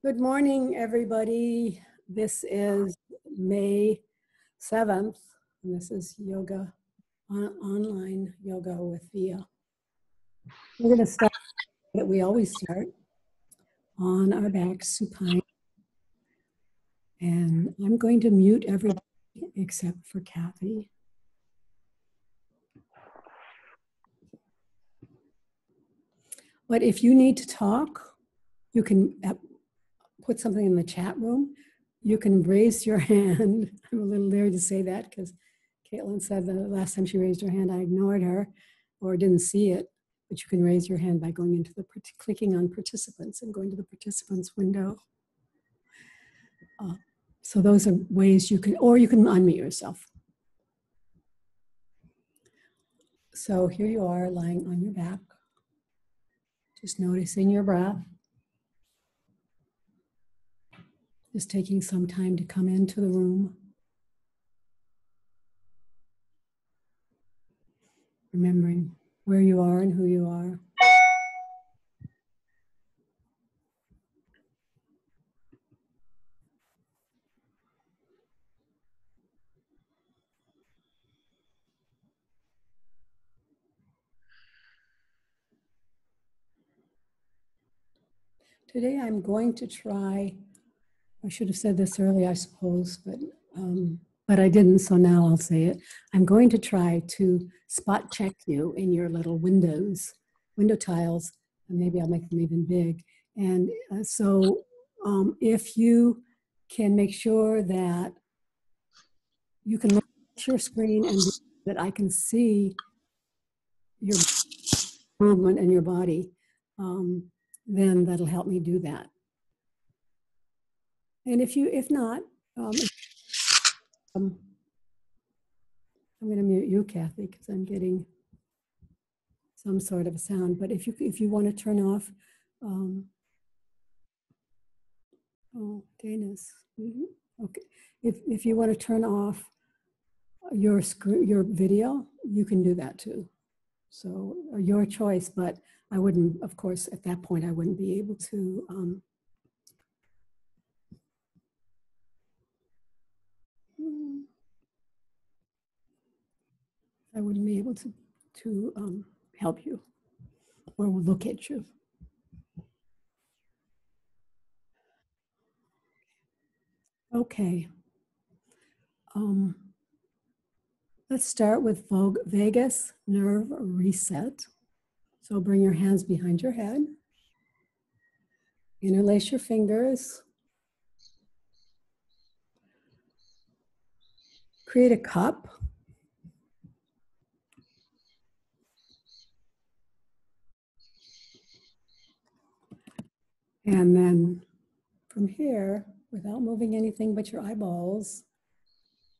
Good morning, everybody. This is May 7th, and this is yoga, online yoga with Via. We're going to start that we always start on our back supine. And I'm going to mute everybody except for Kathy. But if you need to talk, you can put something in the chat room. You can raise your hand. I'm a little leery to say that because Caitlin said the last time she raised her hand, I ignored her or didn't see it. But you can raise your hand by going into clicking on participants and going to the participants window. So those are ways you can, or you can unmute yourself. So here you are lying on your back, just noticing your breath. Just taking some time to come into the room. Remembering where you are and who you are. Today I'm going to try, I should have said this earlier, I suppose, but I didn't, so now I'll say it. I'm going to try to spot check you in your little window tiles, and maybe I'll make them even big. And so if you can make sure that you can look at your screen and that I can see your movement and your body, then that'll help me do that. And if not, I'm going to mute you, Kathy, because I'm getting some sort of a sound. But if you want to turn off, oh, Dana's, okay. If you want to turn off your video, you can do that too. So your choice, but I wouldn't, of course, at that point, I wouldn't be able to. I wouldn't be able to help you or look at you. Okay. Let's start with vagus nerve reset. So bring your hands behind your head. Interlace your fingers. Create a cup. And then from here, without moving anything but your eyeballs,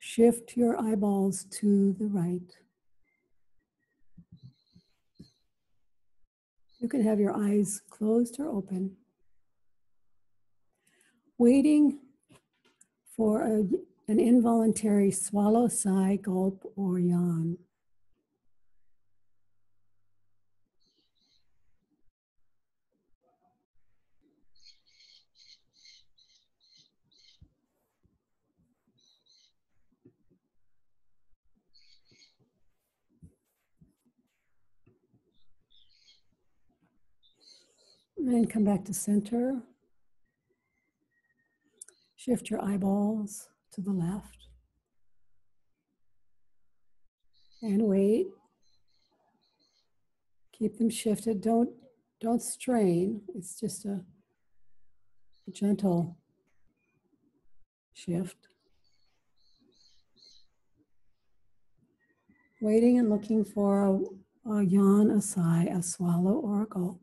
shift your eyeballs to the right. You can have your eyes closed or open. Waiting for an involuntary swallow, sigh, gulp, or yawn. And then come back to center. Shift your eyeballs to the left. And wait. Keep them shifted. Don't strain. It's just a gentle shift. Waiting and looking for a yawn, a sigh, a swallow, or a gulp.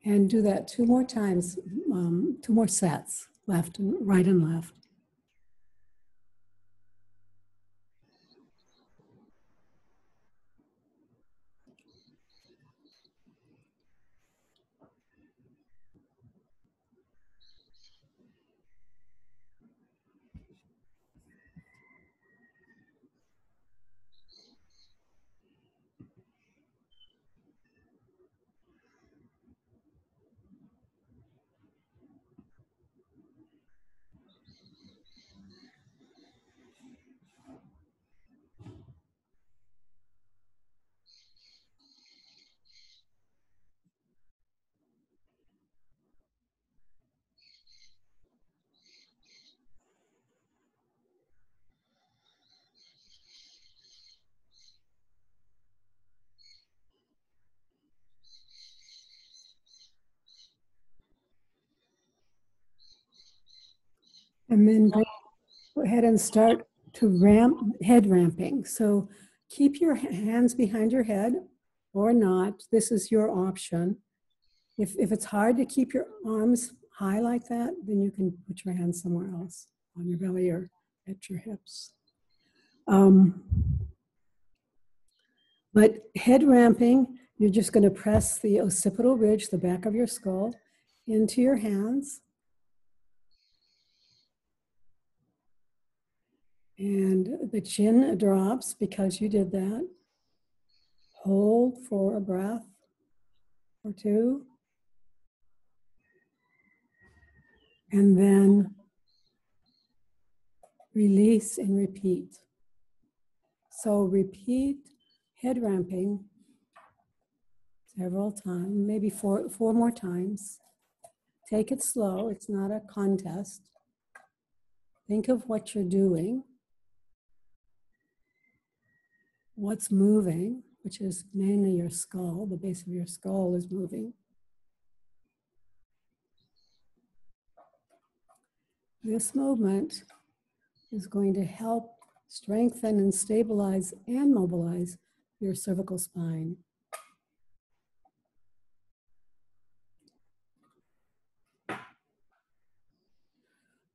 And do that 2 more times, 2 more sets, left and right and left. And then go ahead and start to head ramping. So keep your hands behind your head or not. This is your option. If it's hard to keep your arms high like that, then you can put your hands somewhere else on your belly or at your hips. But head ramping, you're just going to press the occipital ridge, the back of your skull, into your hands. And the chin drops because you did that. Hold for a breath or two. And then release and repeat. So repeat head ramping several times, maybe four more times. Take it slow, it's not a contest. Think of what you're doing, what's moving, which is mainly your skull, the base of your skull is moving. This movement is going to help strengthen and stabilize and mobilize your cervical spine.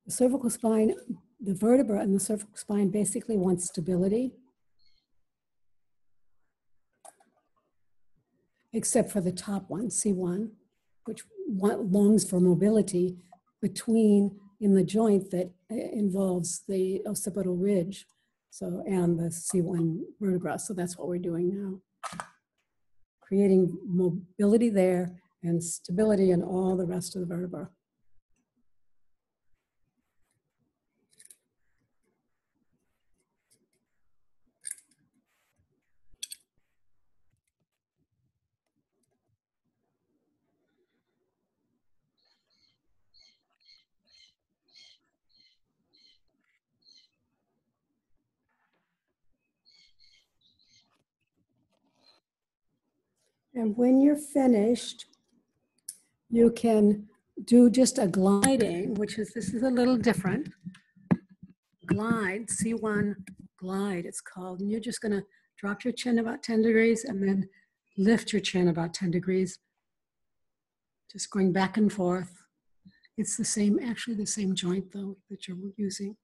The cervical spine, the vertebra in the cervical spine basically wants stability, except for the top one, C1, which longs for mobility between in the joint that involves the occipital ridge, so and the C1 vertebra. So that's what we're doing now, creating mobility there and stability in all the rest of the vertebra. And when you're finished, you can do just a gliding, this is a little different. Glide, C1 glide, it's called. And you're just gonna drop your chin about 10 degrees and then lift your chin about 10 degrees. Just going back and forth. It's the same, actually the same joint though that you're using.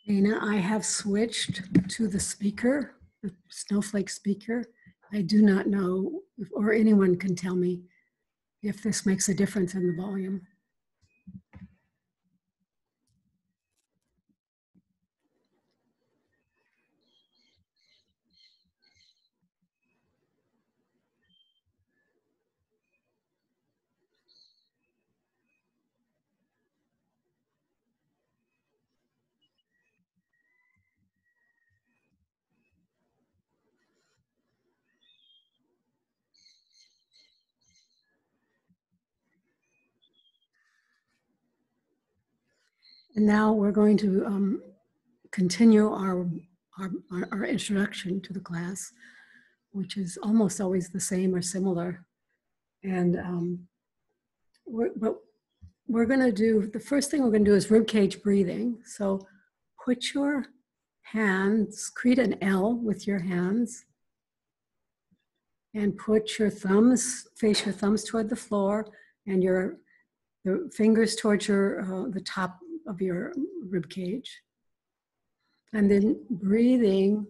Dana, I have switched to the speaker, the Snowflake speaker. I do not know, or anyone can tell me if this makes a difference in the volume. And now we're going to continue our introduction to the class, which is almost always the same or similar. And we're going to do, the first thing we're going to do is ribcage breathing. So put your hands, create an L with your hands, and put your thumbs, face your thumbs toward the floor, and the fingers towards the top of your rib cage. And then breathing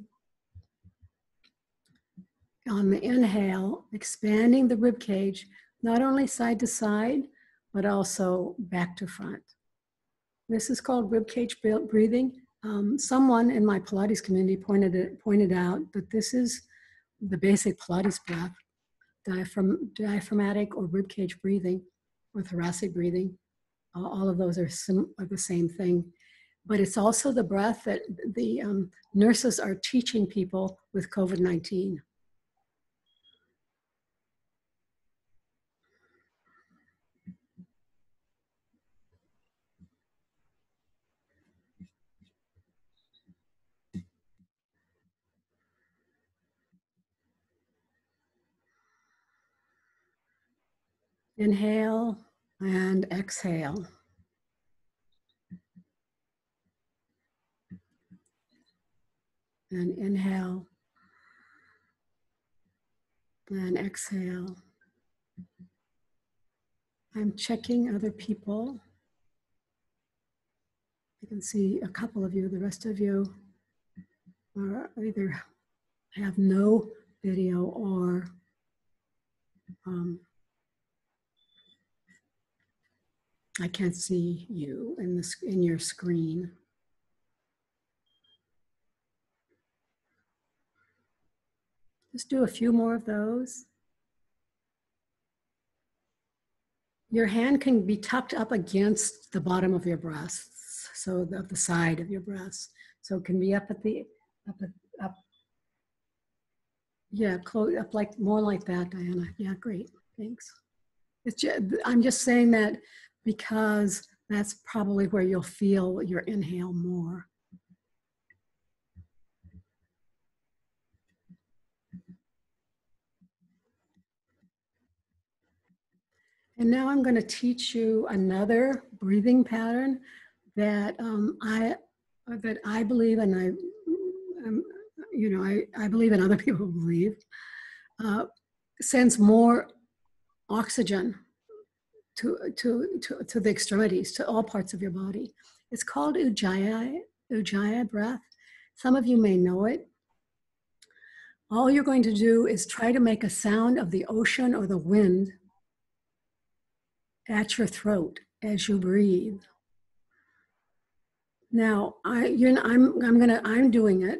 on the inhale, expanding the rib cage, not only side to side, but also back to front. This is called rib cage breathing. Someone in my Pilates community pointed out that this is the basic Pilates breath, diaphragmatic or rib cage breathing or thoracic breathing. All of those are the same thing. But it's also the breath that the nurses are teaching people with COVID-19. Inhale and exhale. And inhale and exhale. I'm checking other people. I can see a couple of you. The rest of you are either have no video or I can't see you in your screen. Just do a few more of those. Your hand can be tucked up against the bottom of your breasts, so the side of your breasts. So it can be up at the, up. Yeah, close up like more like that, Diana. Yeah, great, thanks. It's just, I'm just saying that because that's probably where you'll feel your inhale more. And now I'm going to teach you another breathing pattern that I believe, and I believe, and other people believe, sends more oxygen to the extremities, to all parts of your body. It's called Ujjayi breath. Some of you may know it. All you're going to do is try to make a sound of the ocean or the wind at your throat as you breathe. Now, I'm doing it.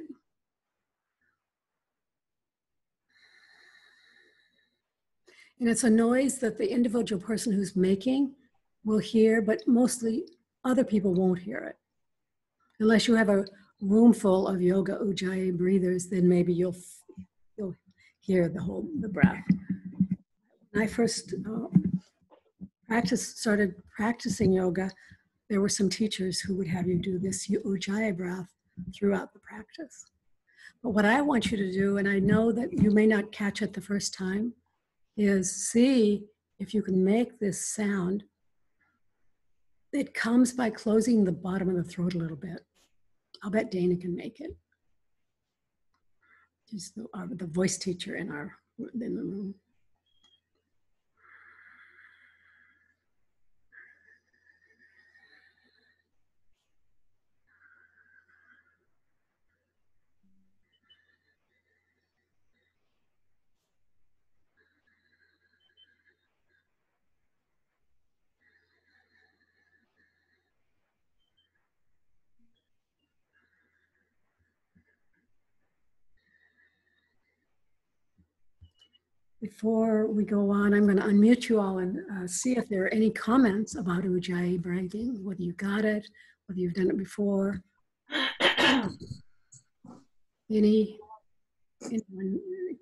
And it's a noise that the individual person who's making will hear, but mostly other people won't hear it. Unless you have a room full of yoga Ujjayi breathers, then maybe you'll hear the breath. When I first started practicing yoga, there were some teachers who would have you do this Ujjayi breath throughout the practice. But what I want you to do, and I know that you may not catch it the first time, is see if you can make this sound. It comes by closing the bottom of the throat a little bit. I'll bet Dana can make it. She's the voice teacher in the room. Before we go on, I'm going to unmute you all and see if there are any comments about Ujjayi breathing, whether you got it, whether you've done it before. Anyone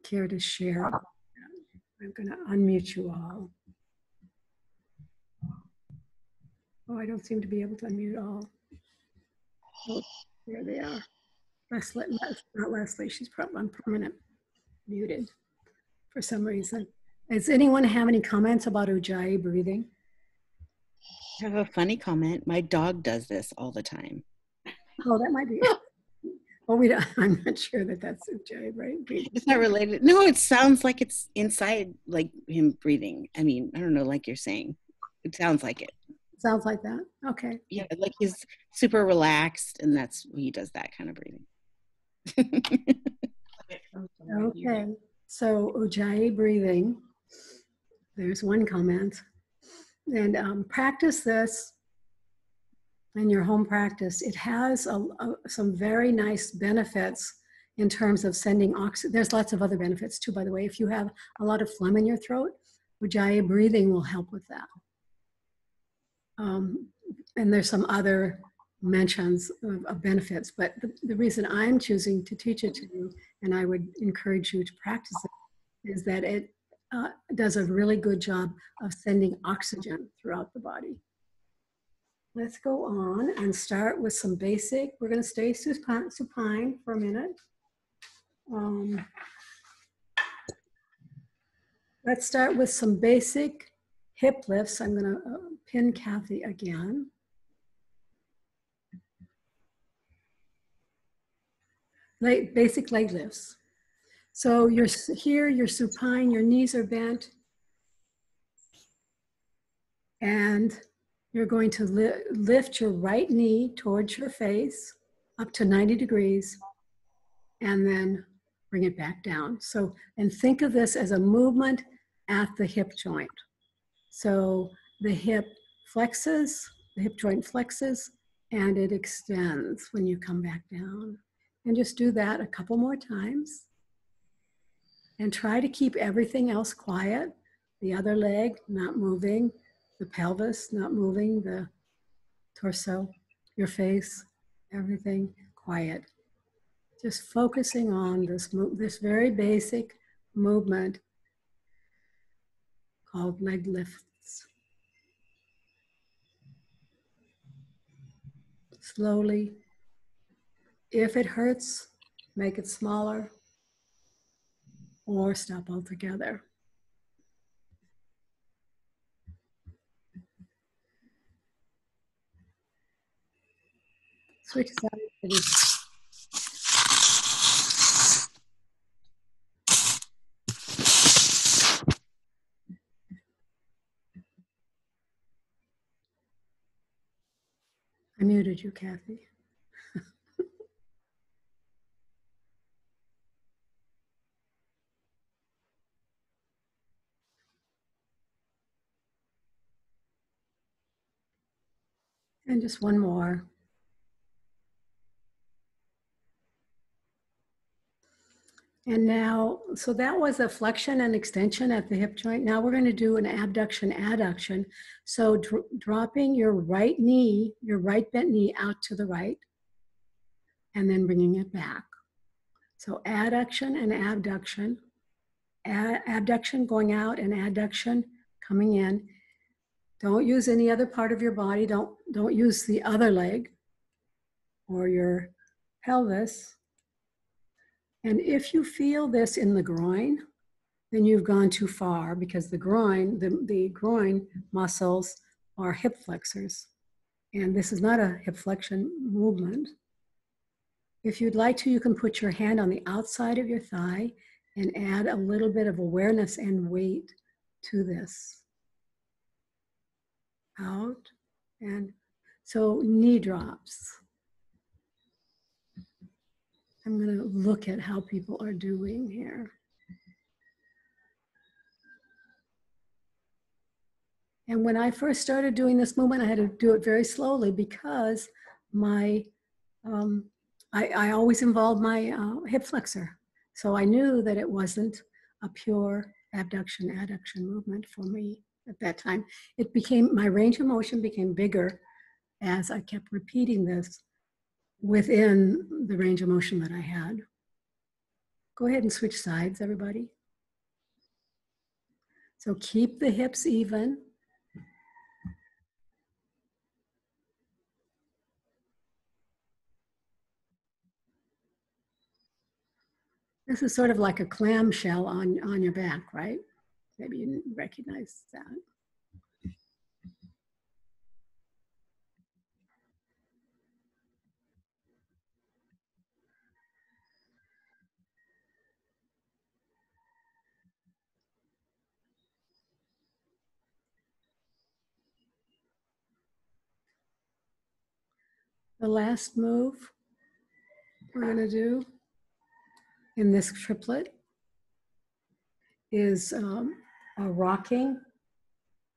care to share? I'm going to unmute you all. Oh, I don't seem to be able to unmute all. Oh, there they are. Not Leslie, she's probably on permanent muted for some reason. Does anyone have any comments about Ujjayi breathing? I have a funny comment. My dog does this all the time. Oh, that might be. Well, I'm not sure that that's Ujjayi breathing. It's not related. No, it sounds like it's inside, like him breathing. I mean, I don't know, like you're saying. It sounds like it. Sounds like that. Okay. Yeah, like he's super relaxed, and he does that kind of breathing. Okay. So Ujjayi breathing. There's one comment. And practice this in your home practice. It has some very nice benefits in terms of sending oxygen. There's lots of other benefits too, by the way. If you have a lot of phlegm in your throat, Ujjayi breathing will help with that. And there's some other mentions of benefits, but the reason I'm choosing to teach it to you, and I would encourage you to practice it, is that it does a really good job of sending oxygen throughout the body. Let's go on and start with some basic. We're going to stay supine for a minute. Let's start with some basic hip lifts. I'm going to pin Kathy again. Basic leg lifts. So you're here, you're supine, your knees are bent, and you're going to lift your right knee towards your face up to 90 degrees, and then bring it back down. So, and think of this as a movement at the hip joint. So the hip flexes, the hip joint flexes, and it extends when you come back down. And just do that a couple more times. And try to keep everything else quiet. The other leg not moving, the pelvis not moving, the torso, your face, everything quiet. Just focusing on this very basic movement called leg lifts. Slowly. If it hurts, make it smaller or stop altogether. Switch sides. I muted you, Kathy. And just one more. And now, so that was a flexion and extension at the hip joint. Now we're going to do an abduction, adduction. So dropping your right knee, your right bent knee out to the right, and then bringing it back. So adduction and abduction. Abduction going out and adduction coming in. Don't use any other part of your body. Don't use the other leg or your pelvis. And if you feel this in the groin, then you've gone too far, because the groin muscles are hip flexors. And this is not a hip flexion movement. If you'd like to, you can put your hand on the outside of your thigh and add a little bit of awareness and weight to this. Out, and so knee drops. I'm going to look at how people are doing here. And when I first started doing this movement, I had to do it very slowly because I always involved my hip flexor. So I knew that it wasn't a pure abduction, adduction movement for me at that time. It became, my range of motion became bigger as I kept repeating this within the range of motion that I had. Go ahead and switch sides, everybody. So keep the hips even. This is sort of like a clamshell on your back, right? Maybe you didn't recognize that. The last move we're going to do in this triplet is a rocking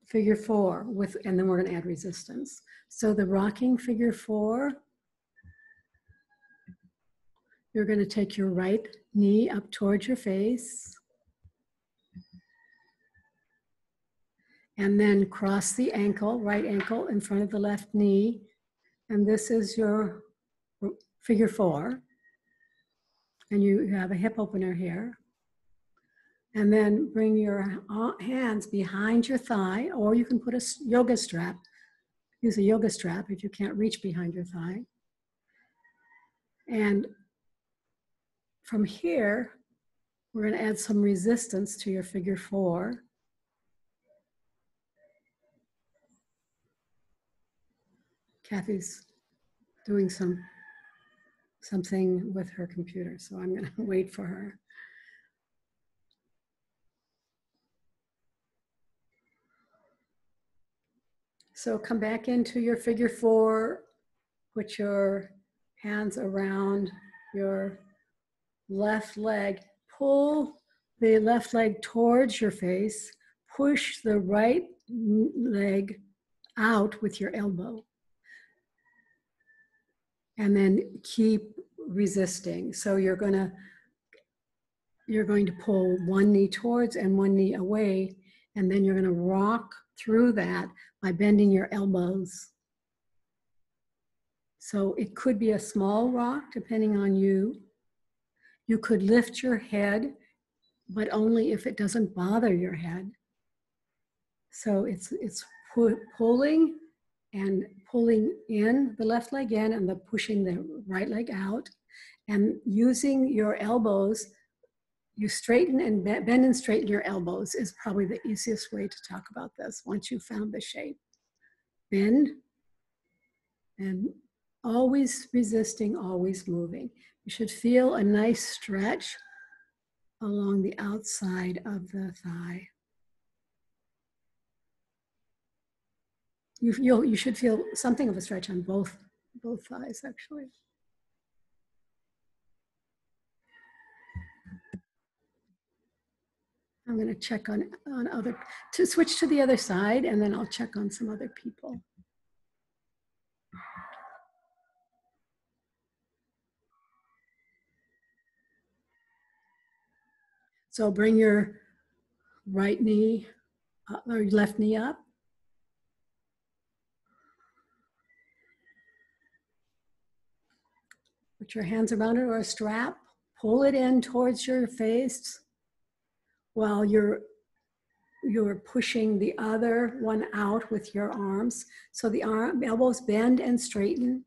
figure four and then we're going to add resistance. So the rocking figure four, you're going to take your right knee up towards your face and then cross the ankle, right ankle in front of the left knee. And this is your figure four. And you have a hip opener here. And then bring your hands behind your thigh, or you can put a yoga strap. Use a yoga strap if you can't reach behind your thigh. And from here, we're going to add some resistance to your figure four. Kathy's doing something with her computer, so I'm going to wait for her. So come back into your figure four, put your hands around your left leg, pull the left leg towards your face, push the right leg out with your elbow, and then keep resisting. So you're going to pull one knee towards and one knee away, and then you're going to rock through that by bending your elbows. So it could be a small rock depending on you. You could lift your head, but only if it doesn't bother your head. So it's pulling and pulling in the left leg in and the pushing the right leg out, and using your elbows. You straighten and bend and straighten your elbows is probably the easiest way to talk about this once you've found the shape. Bend and always resisting, always moving. You should feel a nice stretch along the outside of the thigh. You should feel something of a stretch on both thighs, actually. I'm going to check on to switch to the other side, and then I'll check on some other people. So bring your right knee or your left knee up. Put your hands around it or a strap. Pull it in towards your face while you're pushing the other one out with your arms. So the elbows bend and straighten.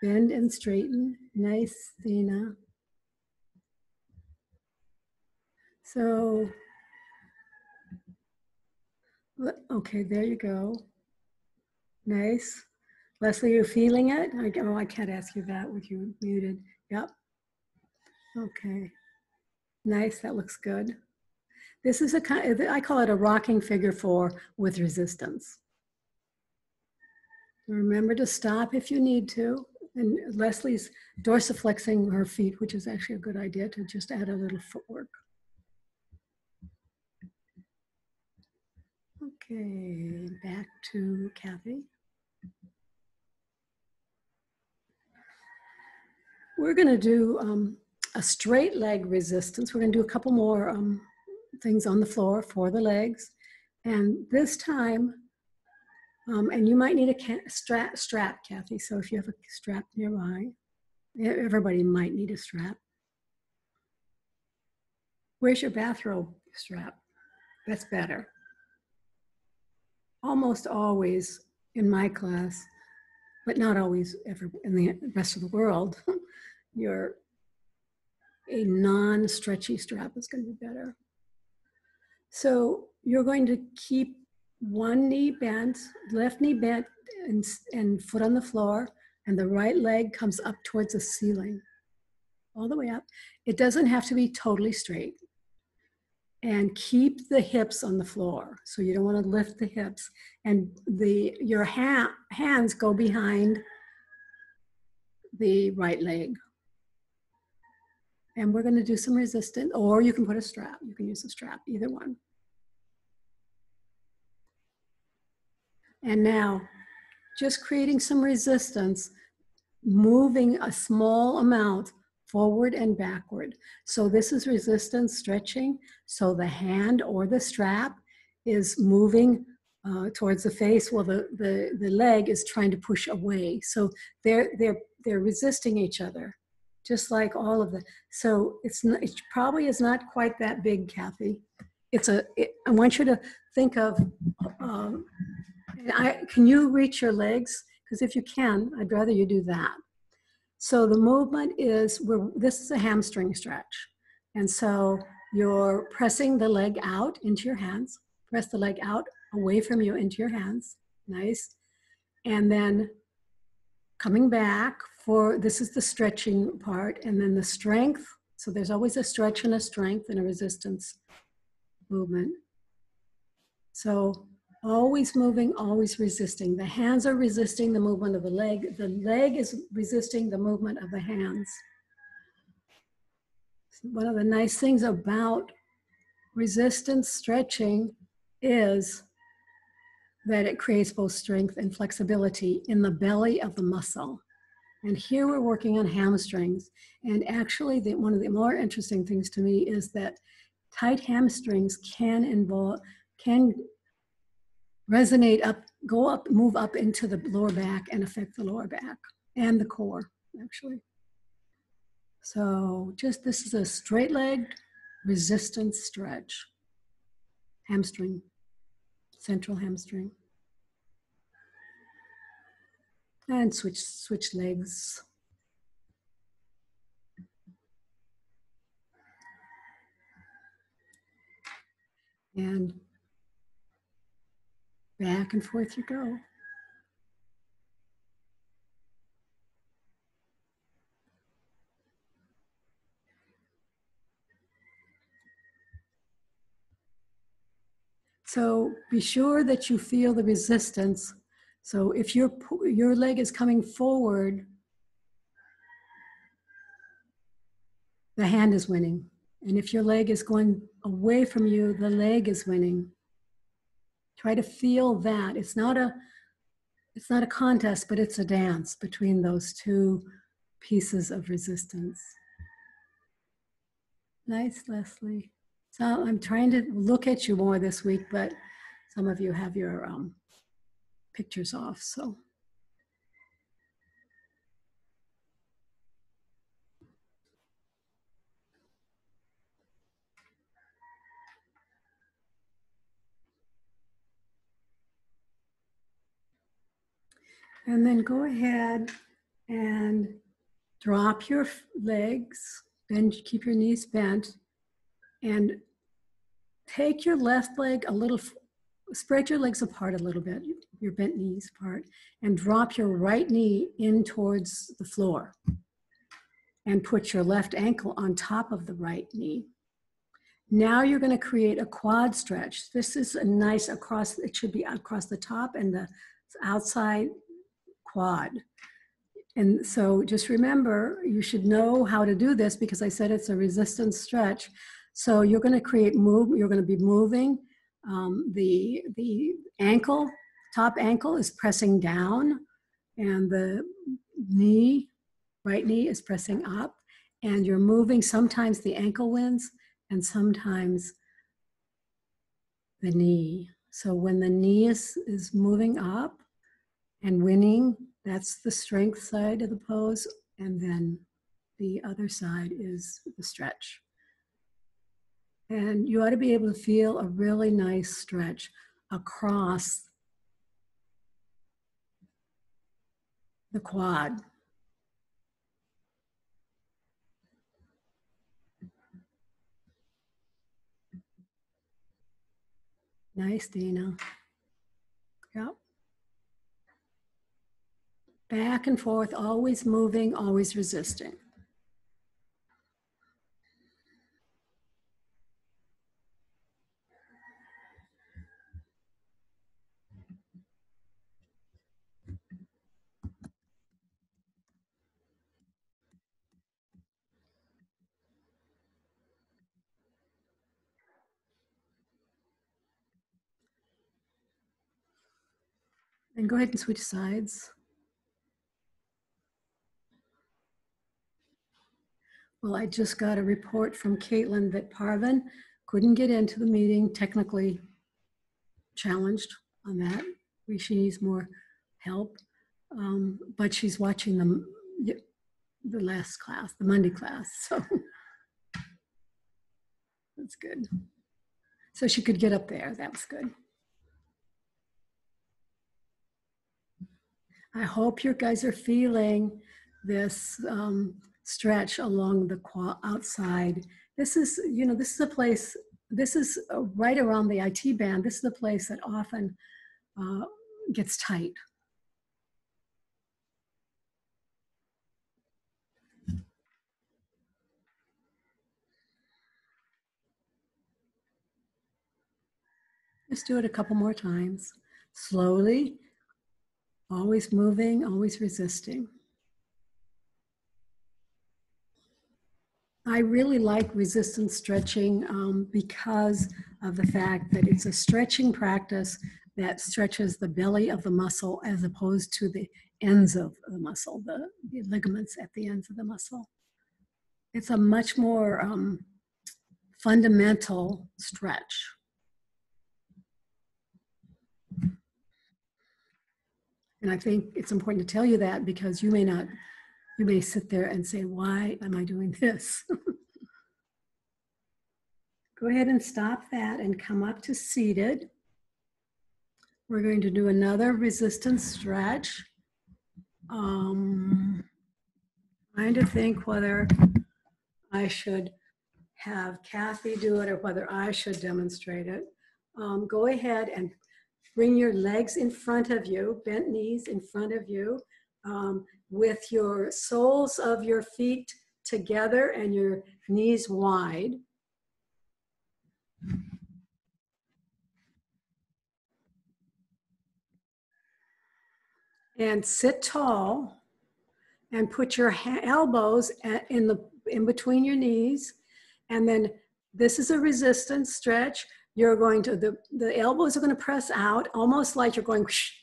Bend and straighten. Nice, Dina. So, okay, there you go. Nice. Leslie, you feeling it? Oh, I can't ask you that with you muted. Yep. Okay. Nice, that looks good. This is I call it a rocking figure four with resistance. Remember to stop if you need to. And Leslie's dorsiflexing her feet, which is actually a good idea to just add a little footwork. Okay, back to Kathy. We're going to do a straight leg resistance. We're going to do a couple more things on the floor for the legs. And this time, and you might need a strap, Kathy. So if you have a strap nearby, everybody might need a strap. Where's your bathrobe strap? That's better. Almost always in my class, but not always ever in the rest of the world, a non-stretchy strap is going to be better. So you're going to keep one knee bent, left knee bent and foot on the floor, and the right leg comes up towards the ceiling, all the way up. It doesn't have to be totally straight. And keep the hips on the floor. So you don't want to lift the hips. And your hands go behind the right leg. And we're going to do some resistance, or you can put a strap. You can use a strap, either one. And now, just creating some resistance, moving a small amount forward and backward. So this is resistance stretching. So the hand or the strap is moving towards the face, while the leg is trying to push away. So they're resisting each other, just like all of the. So it probably is not quite that big, Kathy. I want you to think of. Can you reach your legs? Because if you can, I'd rather you do that. So the movement is, this is a hamstring stretch. And so you're pressing the leg out into your hands. Press the leg out away from you into your hands. Nice. And then coming back for, this is the stretching part, and then the strength. So there's always a stretch and a strength and a resistance movement. So always moving, always resisting. The hands are resisting the movement of the leg. The leg is resisting the movement of the hands. One of the nice things about resistance stretching is that it creates both strength and flexibility in the belly of the muscle. And here we're working on hamstrings. And actually, one of the more interesting things to me is that tight hamstrings can resonate up, go up, move up into the lower back and affect the lower back and the core, actually. So this is a straight-legged resistance stretch. Hamstring, central hamstring. And switch legs. And back and forth you go. So be sure that you feel the resistance. So if your leg is coming forward, the hand is winning. And if your leg is going away from you, the leg is winning. Try to feel that. It's not a contest, but it's a dance between those two pieces of resistance. Nice, Leslie. So I'm trying to look at you more this week, but some of you have your pictures off, so. And then go ahead and drop your legs, bend, keep your knees bent, and take your left leg a little, spread your legs apart a little bit, your bent knees apart, and drop your right knee in towards the floor. And put your left ankle on top of the right knee. Now you're going to create a quad stretch. This is a nice across, it should be across the top and the outside quad. And so just remember, you should know how to do this because I said it's a resistance stretch. So you're going to create you're going to be moving. The ankle, top ankle is pressing down and the knee, right knee is pressing up, and you're moving. Sometimes the ankle wins and sometimes the knee. So when the knee is moving up and winning, that's the strength side of the pose, and then the other side is the stretch. And you ought to be able to feel a really nice stretch across the quad. Nice, Dana. Yep. Back and forth, always moving, always resisting. And go ahead and switch sides. Well, I just got a report from Caitlin that Parvin couldn't get into the meeting, technically challenged on that. She needs more help, but she's watching the last class, the Monday class, so that's good. So she could get up there, that was good. I hope you guys are feeling this stretch along the outside. This is, this is a place, this is right around the IT band. This is the place that often gets tight. Just do it a couple more times. Slowly, always moving, always resisting. I really like resistance stretching because of the fact that it's a stretching practice that stretches the belly of the muscle as opposed to the ends of the muscle, the ligaments at the ends of the muscle. It's a much more fundamental stretch. And I think it's important to tell you that because you may sit there and say, why am I doing this? Go ahead and stop that and come up to seated. We're going to do another resistance stretch. Trying to think whether I should have Kathy do it or whether I should demonstrate it. Go ahead and bring your legs in front of you, bent knees in front of you, with your soles of your feet together and your knees wide. And sit tall and put your elbows in between your knees. And then this is a resistance stretch. You're going to, the elbows are going to press out almost like you're going whoosh,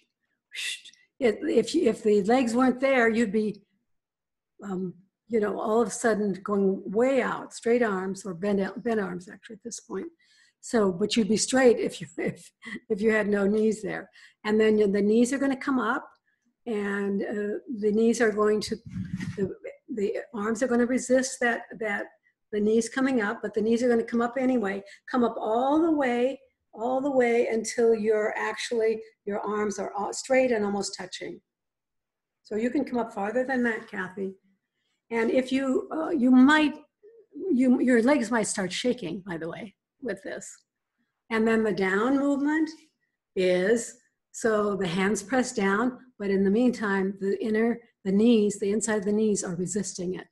whoosh. If the legs weren't there, you'd be, all of a sudden going way out, straight arms or bent arms actually at this point. So, but you'd be straight if you had no knees there. And then the knees are going to come up. And the knees are going to, the arms are going to resist that the knees coming up, but the knees are going to come up anyway. Come up all the way until your arms are all straight and almost touching. So you can come up farther than that, Kathy. And if your legs might start shaking, by the way, with this. And then the down movement is, so the hands press down, but in the meantime, the inside of the knees are resisting it.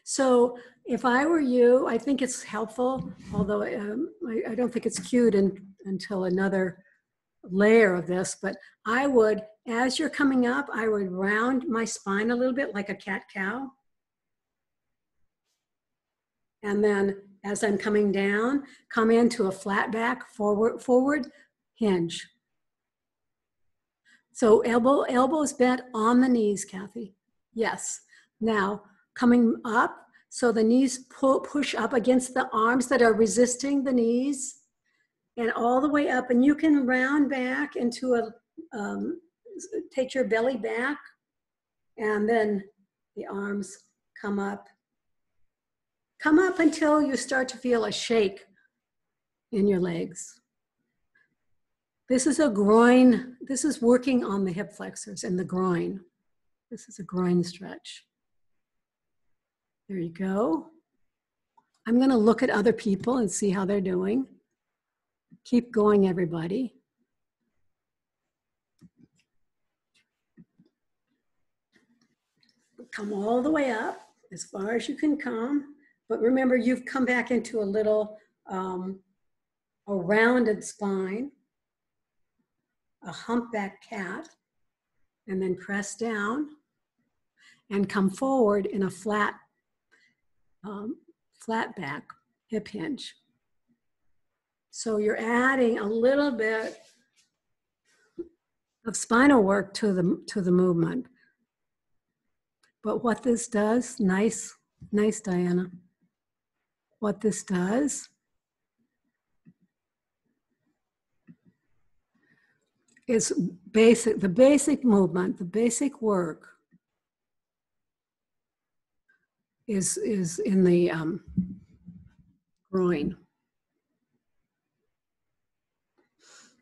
So if I were you, I think it's helpful, although I don't think it's cute until another layer of this, but I would, as you're coming up, I would round my spine a little bit like a cat-cow. And then as I'm coming down, come into a flat back, forward hinge. So elbows bent on the knees, Kathy. Yes. Now coming up, so the knees push up against the arms that are resisting the knees, and all the way up. And you can round back into take your belly back, and then the arms come up. Come up until you start to feel a shake in your legs. This is a groin, this is working on the hip flexors and the groin. This is a groin stretch. There you go. I'm going to look at other people and see how they're doing. Keep going, everybody. Come all the way up as far as you can come. But remember, you've come back into a little, a rounded spine, a humpback cat, and then press down and come forward in a flat back hip hinge. So you're adding a little bit of spinal work to the movement. But what this does, nice Diana. What this does is the basic movement, the basic work is in the groin.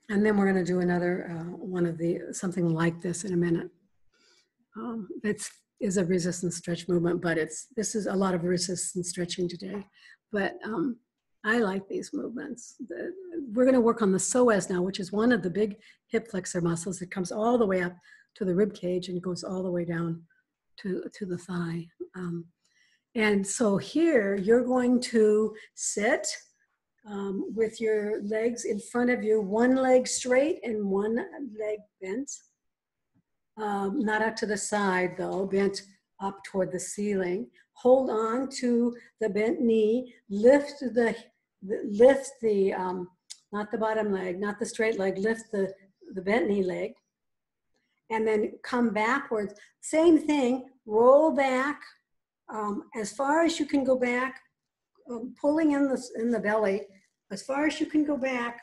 And then we're going to do another one of something like this in a minute. That is a resistance stretch movement, but this is a lot of resistance stretching today. But I like these movements. We're going to work on the psoas now, which is one of the big hip flexor muscles. It comes all the way up to the rib cage and goes all the way down to the thigh. And so here you're going to sit with your legs in front of you, one leg straight and one leg bent. Not out to the side though, bent up toward the ceiling. Hold on to the bent knee, lift the not the bottom leg, not the straight leg, lift the bent knee leg, and then come backwards. Same thing, roll back as far as you can go back, pulling in the belly, as far as you can go back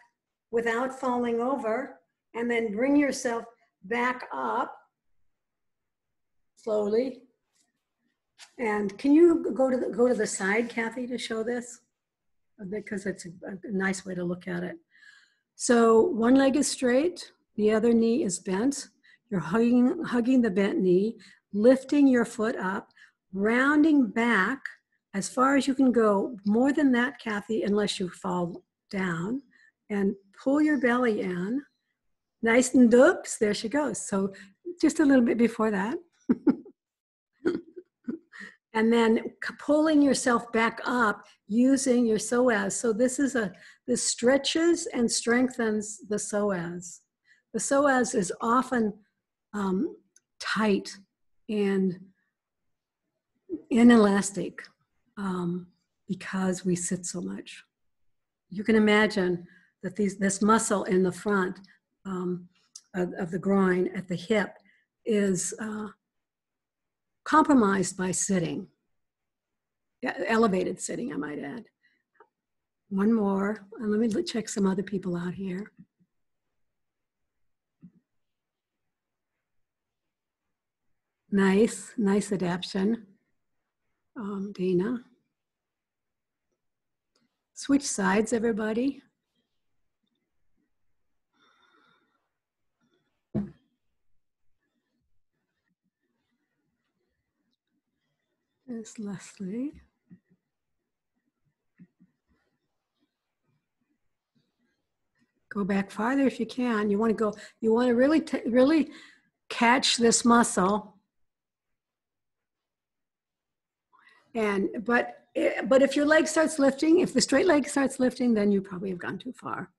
without falling over, and then bring yourself back up slowly. And can you go to the side, Kathy, to show this? Because it's a nice way to look at it. So one leg is straight, the other knee is bent. You're hugging the bent knee, lifting your foot up, rounding back as far as you can go. More than that, Kathy, unless you fall down. And pull your belly in. Nice and oops, there she goes. So just a little bit before that. And then pulling yourself back up using your psoas. So this stretches and strengthens the psoas. The psoas is often tight and inelastic because we sit so much. You can imagine that this muscle in the front of the groin at the hip is compromised by sitting, elevated sitting, I might add. One more, and let me check some other people out here. Nice adaptation, Dana. Switch sides, everybody. There's Leslie. Go back farther if you can. You want to really catch this muscle. But if your leg starts lifting, if the straight leg starts lifting, then you probably have gone too far.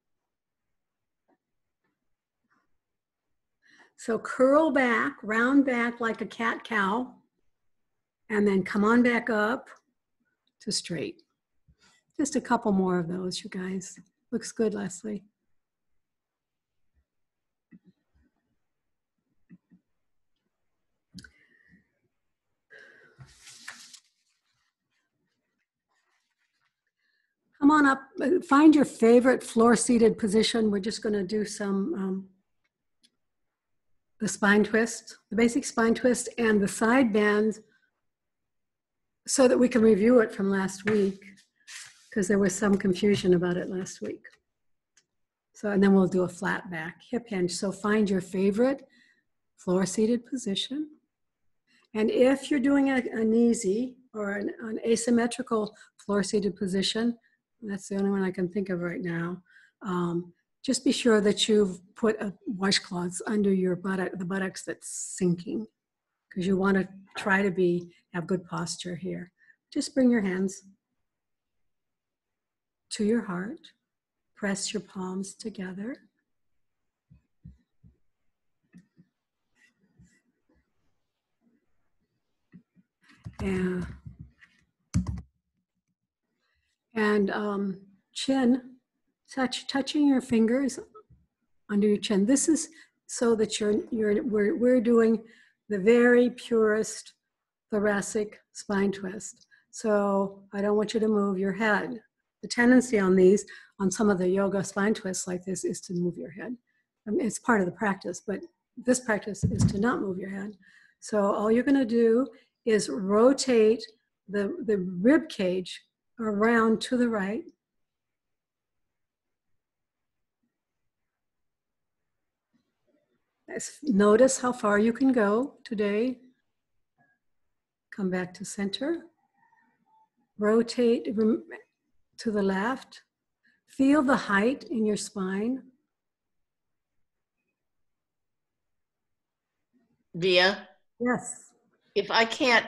So curl back, round back like a cat-cow, and then come on back up to straight. Just a couple more of those, you guys. Looks good, Leslie. Come on up, find your favorite floor-seated position. We're just gonna do some, the spine twist, the basic spine twist and the side bend so that we can review it from last week because there was some confusion about it last week. So, and then we'll do a flat back hip hinge. So find your favorite floor-seated position. And if you're doing an easy or an asymmetrical floor-seated position, that's the only one I can think of right now. Just be sure that you've put a washcloth under your the buttocks that's sinking, because you want to try to have good posture here. Just bring your hands to your heart. Press your palms together. And chin, touching your fingers under your chin. This is so that we're doing the very purest thoracic spine twist. So I don't want you to move your head. The tendency on some of the yoga spine twists like this is to move your head. I mean, it's part of the practice, but this practice is to not move your head. So all you're gonna do is rotate the rib cage around to the right. Notice how far you can go today. Come back to center. Rotate to the left. Feel the height in your spine. Via? Yes. If I can't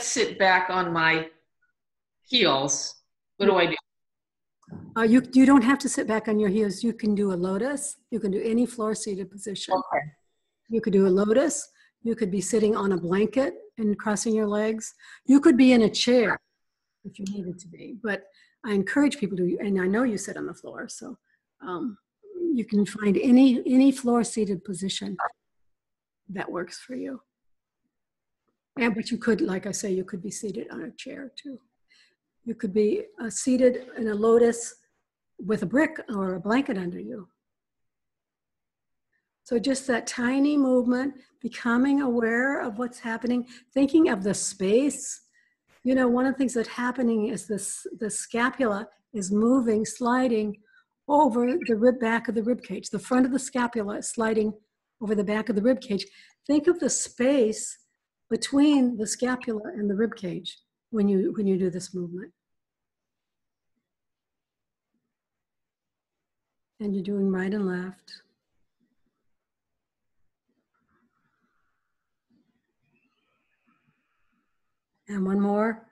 sit back on my heels, what do I do? You don't have to sit back on your heels. You can do a lotus. You can do any floor seated position. Okay. You could do a lotus. You could be sitting on a blanket and crossing your legs. You could be in a chair if you needed to be. But I encourage people to, and I know you sit on the floor, so you can find any floor seated position that works for you. And but you could, like I say, you could be seated on a chair too. You could be seated in a lotus with a brick or a blanket under you. So just that tiny movement, becoming aware of what's happening, thinking of the space. You know, one of the things that's happening is the scapula is moving, sliding over the back of the rib cage. The front of the scapula is sliding over the back of the rib cage. Think of the space between the scapula and the rib cage when you do this movement. And you're doing right and left. And one more.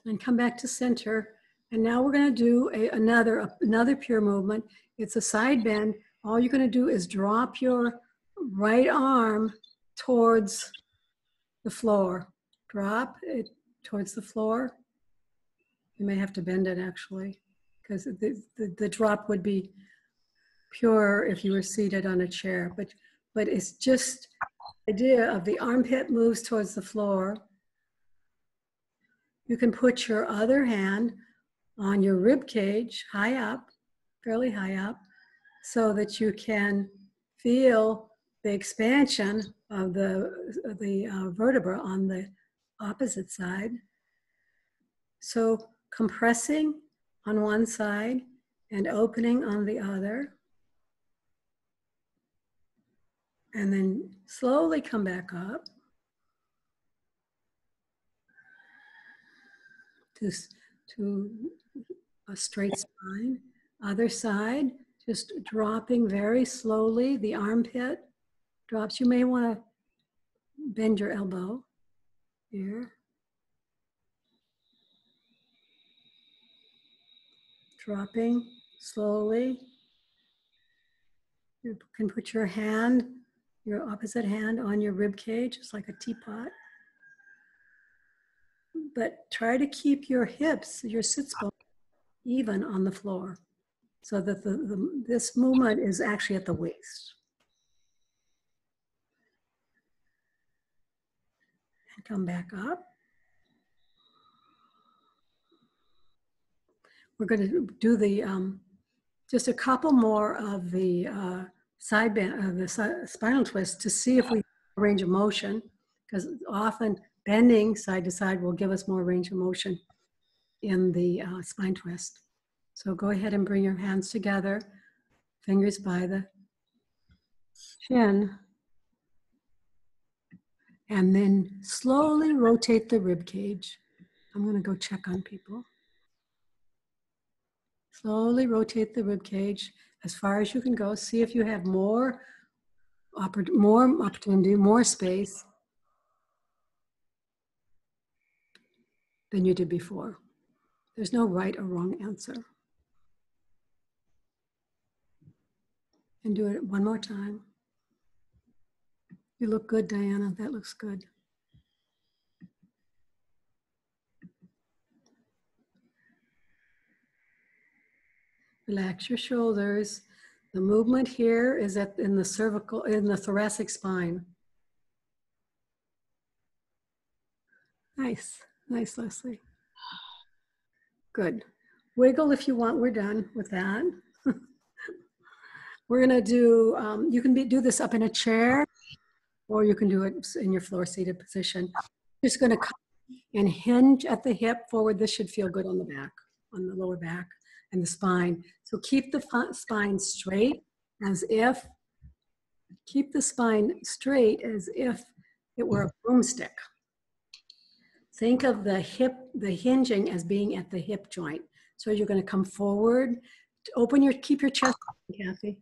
And come back to center. And now we're going to do another pure movement. It's a side bend. All you're going to do is drop your right arm towards the floor. Drop it towards the floor. You may have to bend it actually, because the drop would be pure if you were seated on a chair. But it's just the idea of the armpit moves towards the floor. You can put your other hand on your rib cage, high up, fairly high up, so that you can feel the expansion of the vertebra on the opposite side. So compressing on one side and opening on the other. And then slowly come back up to a straight spine. Other side, just dropping very slowly. The armpit drops. You may want to bend your elbow here. Dropping slowly. You can put your hand, your opposite hand, on your rib cage. It's like a teapot. But try to keep your hips, your sits bone, even on the floor, so that this movement is actually at the waist. And come back up. We're going to do the just a couple more of the side bend, of the spinal twist, to see if we have range of motion, because often bending side to side will give us more range of motion in the spine twist. So go ahead and bring your hands together, fingers by the chin, and then slowly rotate the rib cage. I'm going to go check on people. Slowly rotate the rib cage as far as you can go. See if you have more opportunity, more space than you did before. There's no right or wrong answer. And do it one more time. You look good, Diana. That looks good. Relax your shoulders. The movement here is in the thoracic spine. Nice, nice, Leslie. Good. Wiggle if you want. We're done with that. We're gonna do, you can do this up in a chair, or you can do it in your floor seated position. Just gonna come and hinge at the hip forward. This should feel good on the back, on the lower back and the spine. So keep the spine straight as if it were a broomstick. Think of the hinging as being at the hip joint. So you're going to come forward, keep your chest open, Kathy,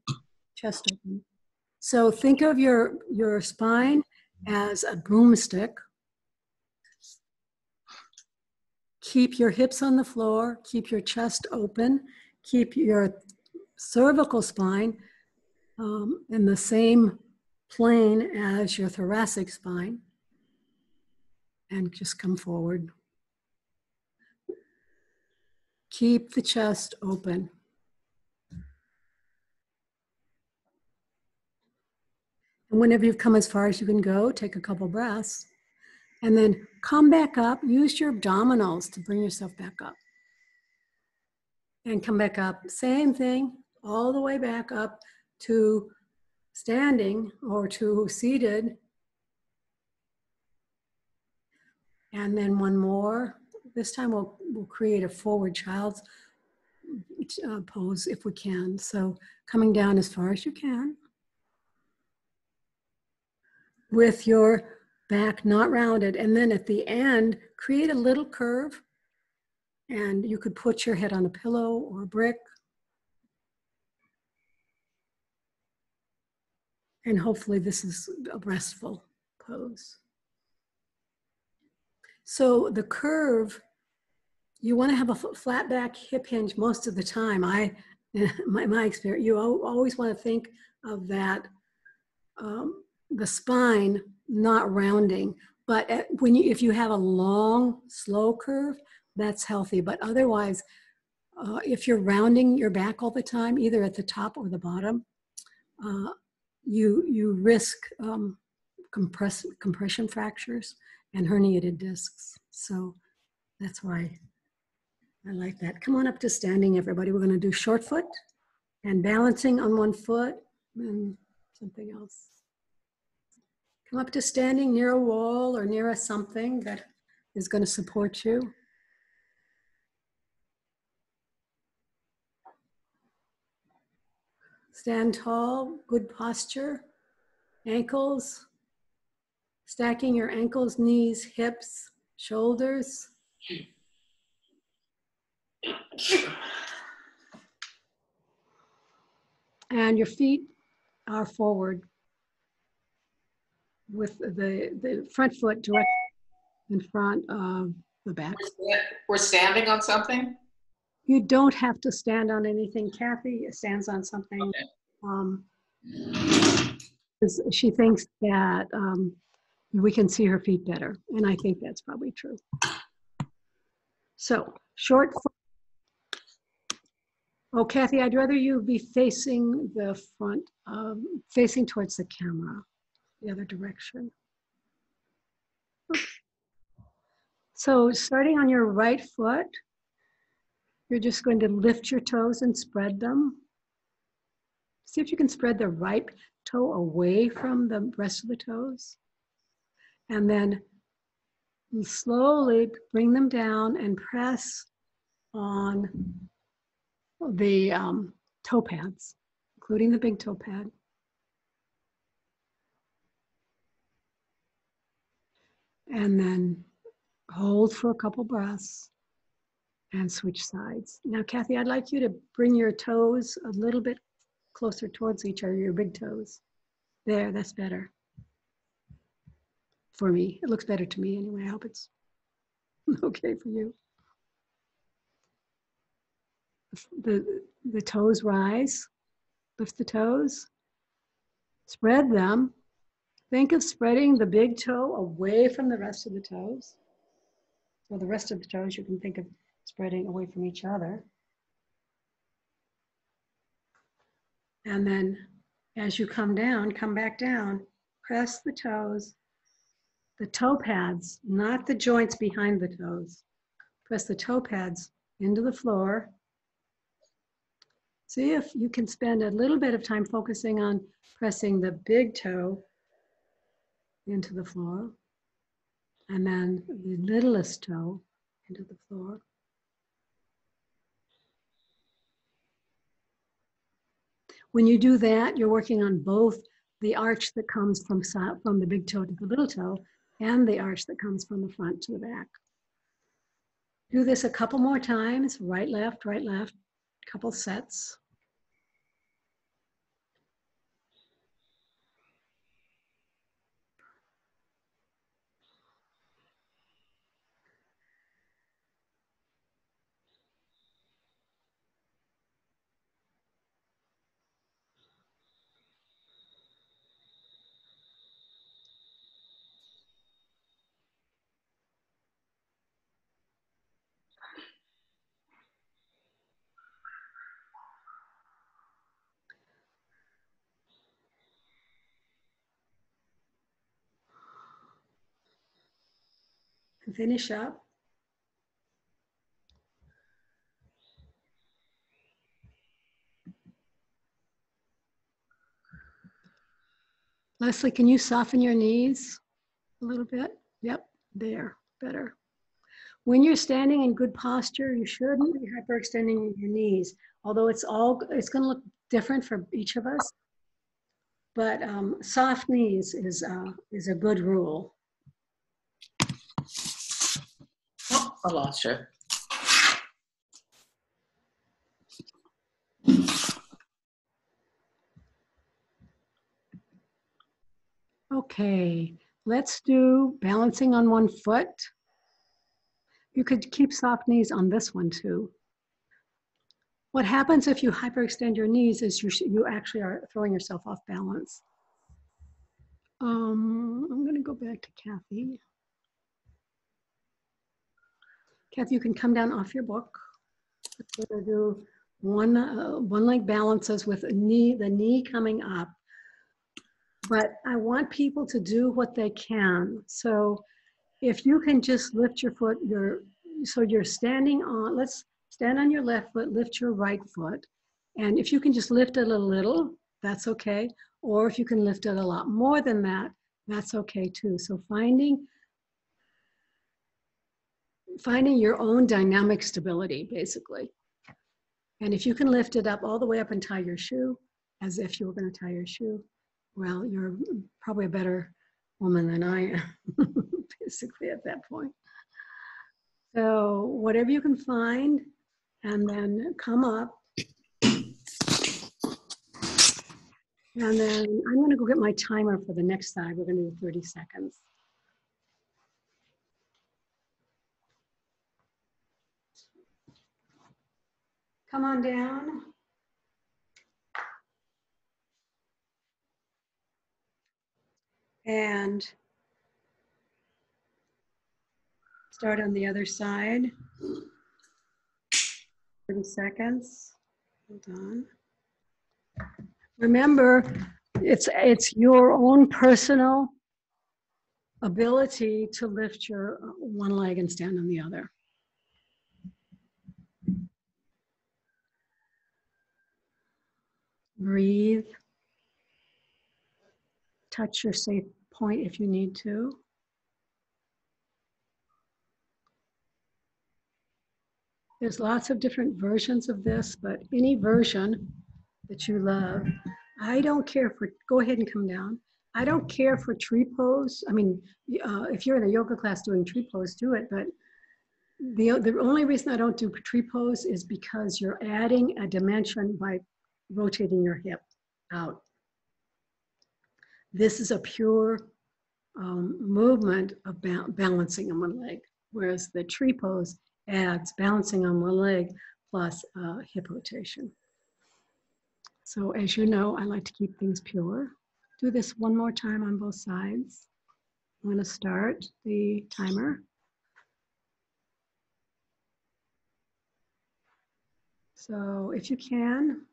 chest open. So think of your spine as a broomstick. Keep your hips on the floor, keep your chest open, keep your cervical spine in the same plane as your thoracic spine, and just come forward. Keep the chest open. And whenever you've come as far as you can go, take a couple breaths, and then come back up. Use your abdominals to bring yourself back up. And come back up, same thing, all the way back up to standing or to seated. And then one more. This time we'll create a forward child's pose if we can. So coming down as far as you can, with your back not rounded. And then at the end, create a little curve. And you could put your head on a pillow or a brick. And hopefully this is a restful pose. So the curve, you want to have a flat back hip hinge most of the time. My experience, you always want to think of that, the spine not rounding. But if you have a long, slow curve, that's healthy. But otherwise, if you're rounding your back all the time, either at the top or the bottom, you risk compression fractures and herniated discs. So that's why I like that. Come on up to standing, everybody. We're going to do short foot and balancing on one foot and something else. Come up to standing near a wall or near a something that is going to support you. Stand tall, good posture, ankles, stacking your ankles, knees, hips, shoulders. And your feet are forward with the front foot direct in front of the back. We're standing on something? You don't have to stand on anything. Kathy stands on something. Okay. She thinks that we can see her feet better. And I think that's probably true. So short foot. Oh, Kathy, I'd rather you be facing the front, facing towards the camera, the other direction. Okay. So starting on your right foot, you're just going to lift your toes and spread them. See if you can spread the right toe away from the rest of the toes. And then slowly bring them down and press on the toe pads, including the big toe pad. And then hold for a couple breaths and switch sides. Now, Kathy, I'd like you to bring your toes a little bit closer towards each other, your big toes. There, that's better for me. It looks better to me anyway. I hope it's okay for you. The toes rise, lift the toes, spread them. Think of spreading the big toe away from the rest of the toes. So the rest of the toes you can think of spreading away from each other. And then as you come down, come back down, press the toes, the toe pads, not the joints behind the toes. Press the toe pads into the floor. See if you can spend a little bit of time focusing on pressing the big toe into the floor, and then the littlest toe into the floor. When you do that, you're working on both the arch that comes from the big toe to the little toe and the arch that comes from the front to the back. Do this a couple more times, right, left, couple sets. to finish up. Leslie, can you soften your knees a little bit? Yep, there, better. When you're standing in good posture, you shouldn't be hyperextending your knees, although it's going to look different for each of us. But soft knees is a good rule. Oh, I lost you. Okay, let's do balancing on one foot. You could keep soft knees on this one too. What happens if you hyperextend your knees is you actually are throwing yourself off balance. I'm going to go back to Kathy. Kathy, you can come down off your book. We're going to do one leg balances with the knee coming up. But I want people to do what they can. So if you can just lift your foot, so you're standing on, let's stand on your left foot, lift your right foot. And if you can just lift it a little, that's okay. Or if you can lift it a lot more than that, that's okay too. So finding your own dynamic stability, basically. And if you can lift it up all the way up and tie your shoe, as if you were going to tie your shoe, well, you're probably a better woman than I am, basically at that point. So whatever you can find, and then come up. And then I'm going to go get my timer for the next side. We're going to do 30 seconds. Come on down. And start on the other side. 30 seconds. Hold on. Remember, it's your own personal ability to lift your one leg and stand on the other. Breathe. Touch your safe point if you need to. There's lots of different versions of this, but any version that you love. I don't care for, go ahead and come down. I don't care for tree pose. I mean, if you're in a yoga class doing tree pose, do it. But the only reason I don't do tree pose is because you're adding a dimension by rotating your hip out. This is a pure movement of balancing on one leg, whereas the tree pose adds balancing on one leg plus hip rotation. So as you know, I like to keep things pure. Do this one more time on both sides. I'm going to start the timer. So if you can,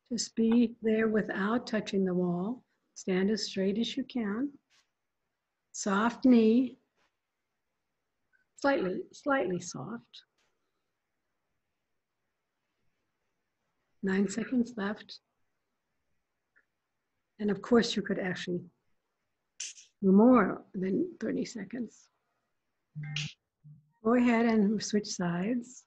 just be there without touching the wall. Stand as straight as you can. Soft knee, slightly soft. 9 seconds left. And of course, you could actually do more than 30 seconds. Go ahead and switch sides.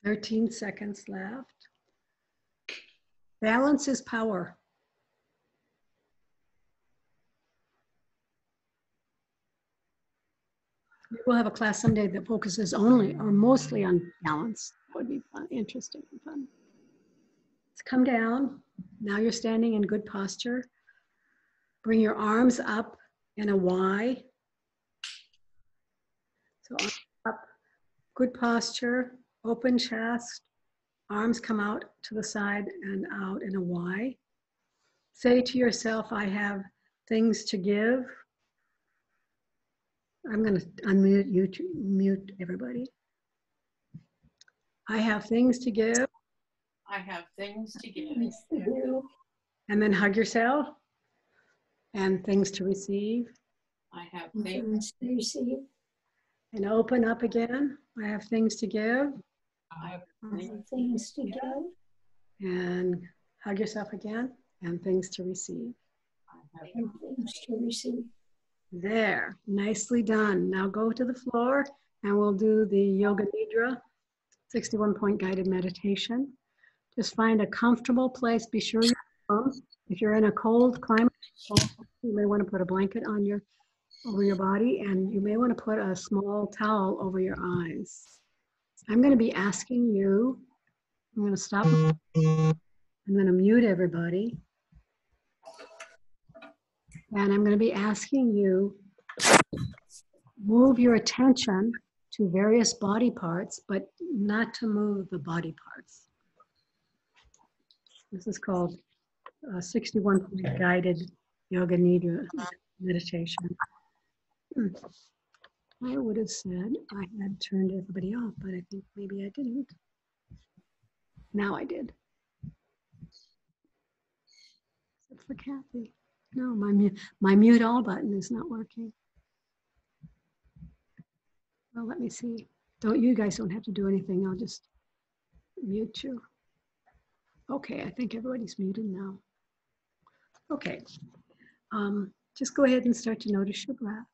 "13 seconds left. Balance is power. We'll have a class someday that focuses only or mostly on balance. That would be fun, interesting and fun. Let's come down. Now you're standing in good posture. Bring your arms up in a Y. So arms up, good posture, open chest. Arms come out to the side and out in a Y. Say to yourself, I have things to give. I'm going to unmute you to mute everybody. I have things to give. I have things to give. And then hug yourself. And things to receive. I have things to receive. And open up again. I have things to give. I have things to give. And hug yourself again. And things to receive. I have things to receive. There, nicely done. Now go to the floor and we'll do the Yoga Nidra 61-point guided meditation. Just find a comfortable place. Be sure you're warm. If you're in a cold climate, you may want to put a blanket on over your body, and you may want to put a small towel over your eyes. I'm going to be asking you, I'm going to stop. I'm going to mute everybody. And I'm going to be asking you move your attention to various body parts, but not to move the body parts. This is called 61-point guided Yoga Nidra meditation. I would have said I had turned everybody off, but I think maybe I didn't. Now I did. Except for Kathy. No, my mute all button is not working. Well, let me see. You guys don't have to do anything. I'll just mute you. Okay, I think everybody's muted now. Okay, just go ahead and start to notice your breath.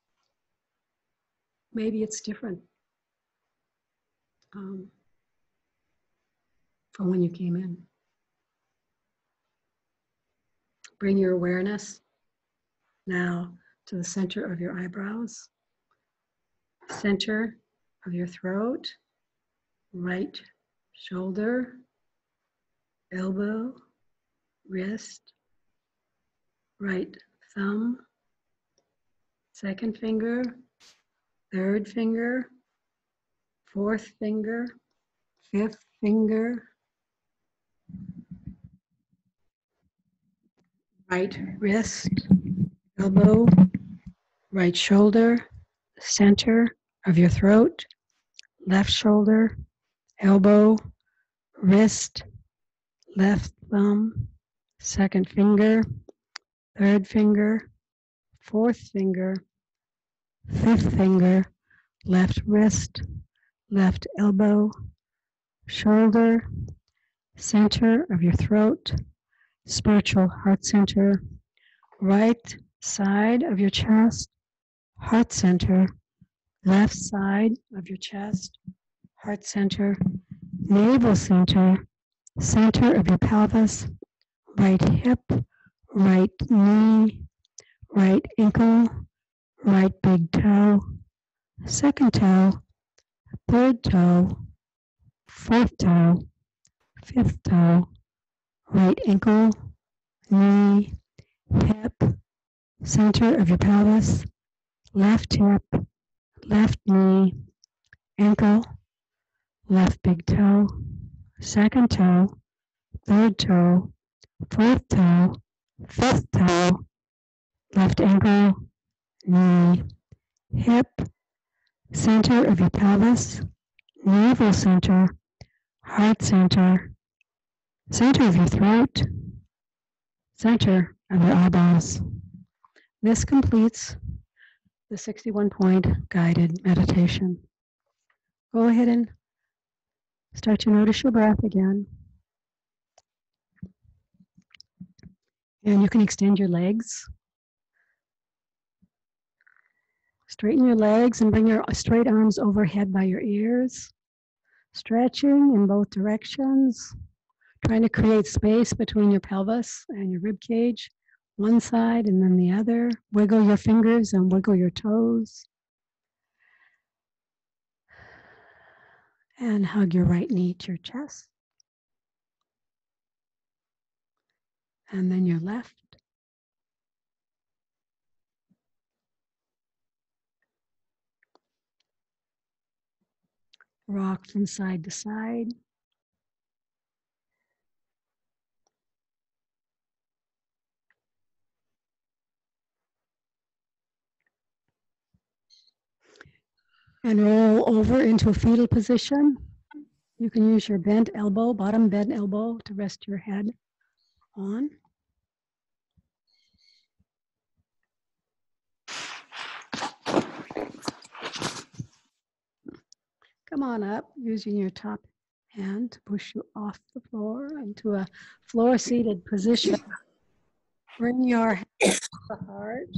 Maybe it's different from when you came in. Bring your awareness now to the center of your eyebrows, center of your throat, right shoulder, elbow, wrist, right thumb, second finger, third finger, fourth finger, fifth finger, right wrist, elbow, right shoulder, center of your throat, left shoulder, elbow, wrist, left thumb, second finger, third finger, fourth finger, fifth finger, left wrist, left elbow, shoulder, center of your throat, spiritual heart center, right side of your chest, heart center, left side of your chest, heart center, navel center, center of your pelvis, right hip, right knee, right ankle, right big toe, second toe, third toe, fourth toe, fifth toe, right ankle, knee, hip, center of your pelvis, left hip, left knee, ankle, left big toe, second toe, third toe, fourth toe, fifth toe, left ankle, knee, hip, center of your pelvis, navel center, heart center, center of your throat, center of your eyeballs. This completes the 61-point guided meditation. Go ahead and start to notice your breath again. And you can extend your legs. Straighten your legs and bring your straight arms overhead by your ears. Stretching in both directions. Trying to create space between your pelvis and your rib cage. One side and then the other. Wiggle your fingers and wiggle your toes. And hug your right knee to your chest. And then your left. Rock from side to side. And roll over into a fetal position. You can use your bent elbow, bottom bent elbow, to rest your head on. Come on up, using your top hand to push you off the floor into a floor-seated position. Bring your hand to the heart.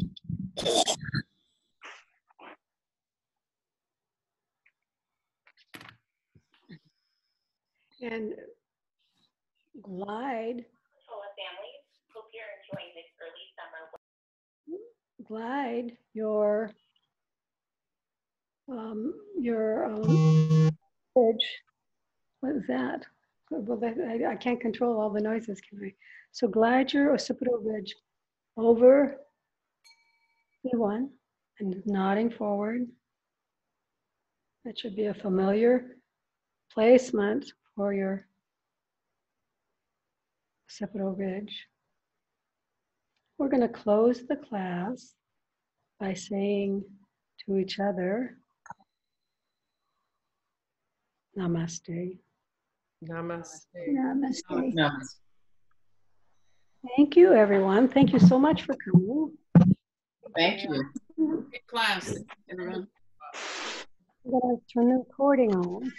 And glide. Glide your edge. What is that? Well, I can't control all the noises, can I? So glide your occipital ridge over P1 and nodding forward. That should be a familiar placement for your occipital ridge. We're going to close the class by saying to each other, Namaste. Namaste. Namaste. No. Thank you, everyone. Thank you so much for coming. Thank you. Good class, everyone. I'm going to turn the recording on.